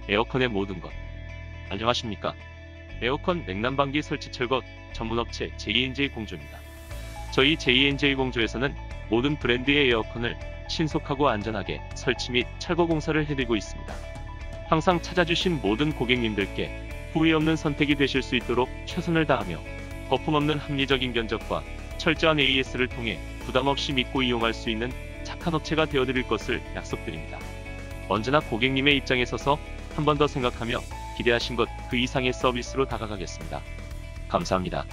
에어컨의 모든 것. 안녕하십니까? 에어컨 냉난방기 설치 철거 전문업체 JNJ 공조입니다. 저희 JNJ 공조에서는 모든 브랜드의 에어컨을 신속하고 안전하게 설치 및 철거 공사를 해드리고 있습니다. 항상 찾아주신 모든 고객님들께 후회 없는 선택이 되실 수 있도록 최선을 다하며 거품 없는 합리적인 견적과 철저한 AS를 통해 부담 없이 믿고 이용할 수 있는 착한 업체가 되어드릴 것을 약속드립니다. 언제나 고객님의 입장에 서서 한 번 더 생각하며 기대하신 것 그 이상의 서비스로 다가가겠습니다. 감사합니다.